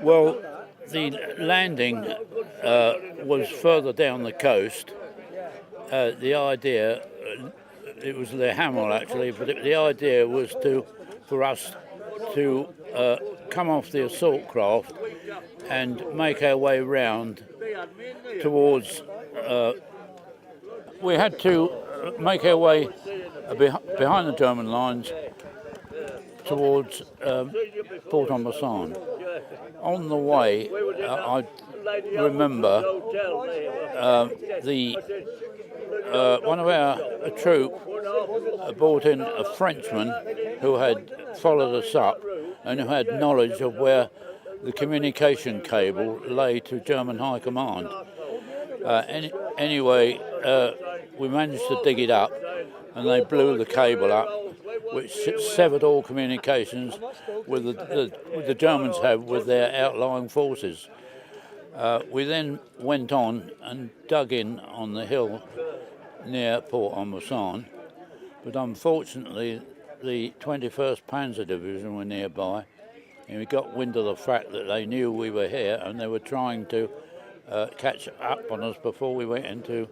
Well, the landing was further down the coast. The idea, it was the Hamel actually, but the idea was for us to come off the assault craft and make our way round towards. We had to make our way behind the German lines towards Port-en-Bessin. On the way, I remember one of our troop brought in a Frenchman who had followed us up and who had knowledge of where the communication cable lay to German High Command. Anyway, we managed to dig it up, and they blew the cable up, which severed all communications with the Germans have with their outlying forces. We then went on and dug in on the hill near Port-en-Bessin, but unfortunately the 21st Panzer Division were nearby, and we got wind of the fact that they knew we were here and they were trying to catch up on us before we went into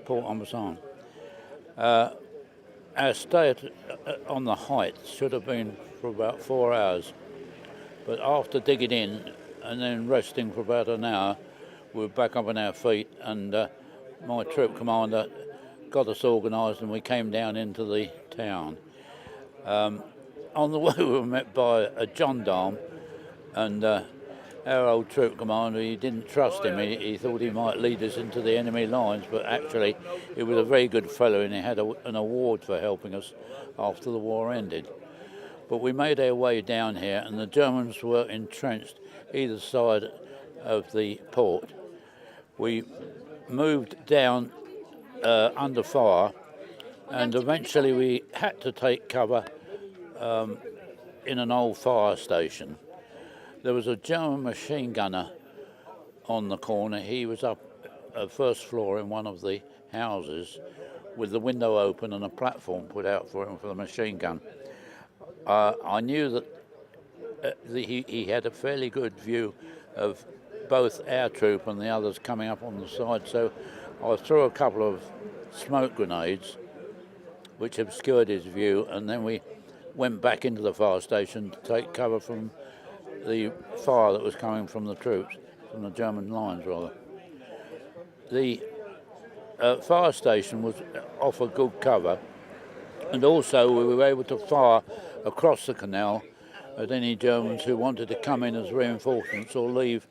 Port-en-Bessin. Our stay on the height should have been for about 4 hours, but after digging in and then resting for about an hour, we were back up on our feet, and my troop commander got us organised and we came down into the town. On the way we were met by a gendarme, and our old troop commander, he didn't trust him. He thought he might lead us into the enemy lines, but actually he was a very good fellow, and he had an award for helping us after the war ended. But we made our way down here, and the Germans were entrenched either side of the port. We moved down under fire, and eventually we had to take cover in an old fire station. There was a German machine gunner on the corner. He was up first floor in one of the houses with the window open and a platform put out for him for the machine gun. I knew that he had a fairly good view of both our troop and the others coming up on the side, so I threw a couple of smoke grenades which obscured his view, and then we went back into the fire station to take cover from the fire that was coming from the troops, from the German lines rather. The fire station was offered good cover, and also we were able to fire across the canal at any Germans who wanted to come in as reinforcements or leave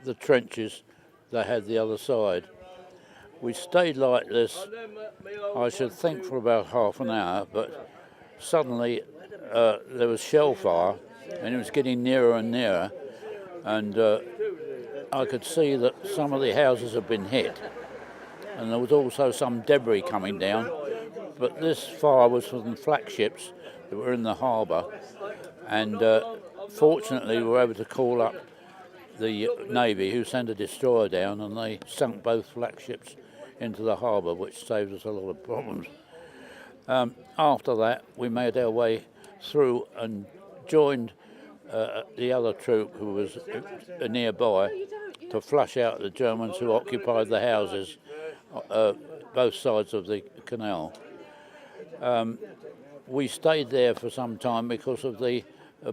the trenches they had the other side. We stayed like this, I should think, for about half an hour, but suddenly there was shell fire, and it was getting nearer and nearer, and I could see that some of the houses had been hit, and there was also some debris coming down, but this fire was from flak ships that were in the harbour, and fortunately we were able to call up the Navy, who sent a destroyer down, and they sunk both flak ships into the harbour, which saved us a lot of problems. After that, we made our way through and joined the other troop who was nearby to flush out the Germans who occupied the houses both sides of the canal. We stayed there for some time because of the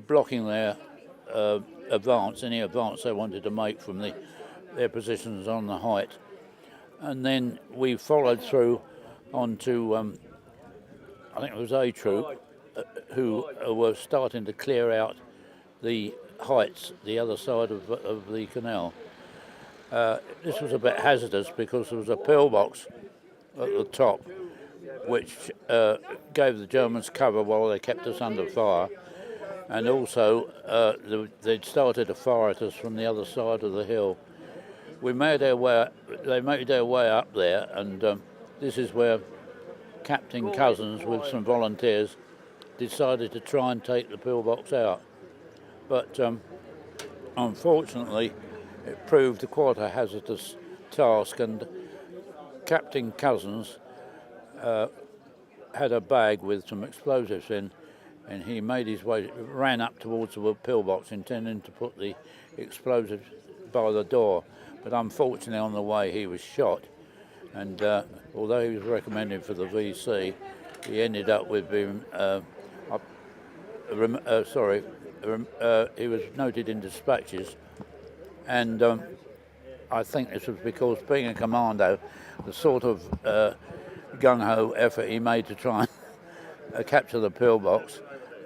blocking their advance, any advance they wanted to make from their positions on the height. And then we followed through onto, I think it was A Troop, who were starting to clear out the heights, the other side of the canal. This was a bit hazardous because there was a pillbox at the top which gave the Germans cover while they kept us under fire, and also they'd started to fire at us from the other side of the hill. They made their way up there, and this is where Captain Cousins with some volunteers decided to try and take the pillbox out. But unfortunately it proved quite a hazardous task, and Captain Cousins had a bag with some explosives in. and he made his way, ran up towards the pillbox, intending to put the explosives by the door. But unfortunately, on the way, he was shot, and although he was recommended for the VC, he ended up with being he was noted in dispatches, and I think this was because, being a commando, the sort of gung-ho effort he made to try and capture the pillbox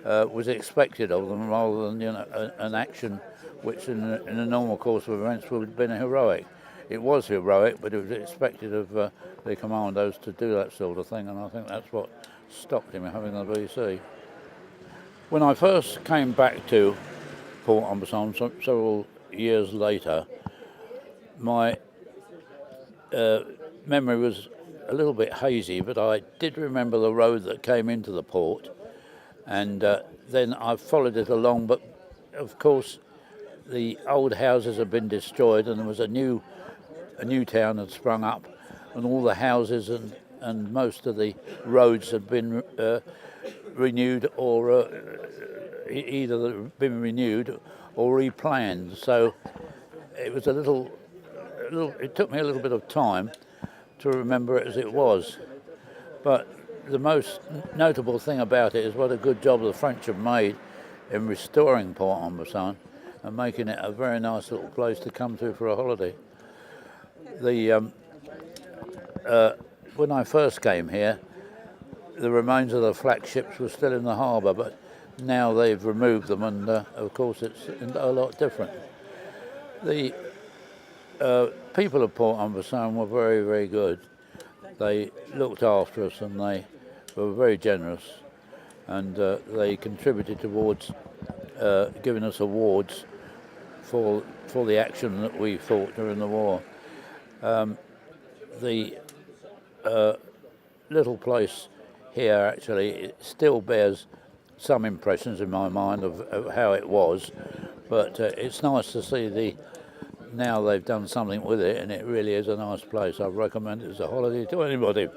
was expected of them, rather than an action which in the normal course of events would have been heroic. It was heroic, but it was expected of the commandos to do that sort of thing, and I think that's what stopped him having the VC. When I first came back to Port-en-Bessin several years later, my memory was a little bit hazy, but I did remember the road that came into the port, and then I followed it along, but of course the old houses had been destroyed, and there was a new town had sprung up, and all the houses and most of the roads had been renewed, or either been renewed or replanned. So it was it took me a little bit of time to remember it as it was. But the most notable thing about it is what a good job the French have made in restoring Port-en-Bessin and making it a very nice little place to come to for a holiday. When I first came here, the remains of the flagships were still in the harbour, but now they've removed them, and of course it's a lot different. The people of Port-en-Bessin were very, very good. They looked after us, and they were very generous, and they contributed towards giving us awards for the action that we fought during the war. The little place here actually, it still bears some impressions in my mind of how it was, but it's nice to see now they've done something with it, and it really is a nice place. I recommend it as a holiday to anybody.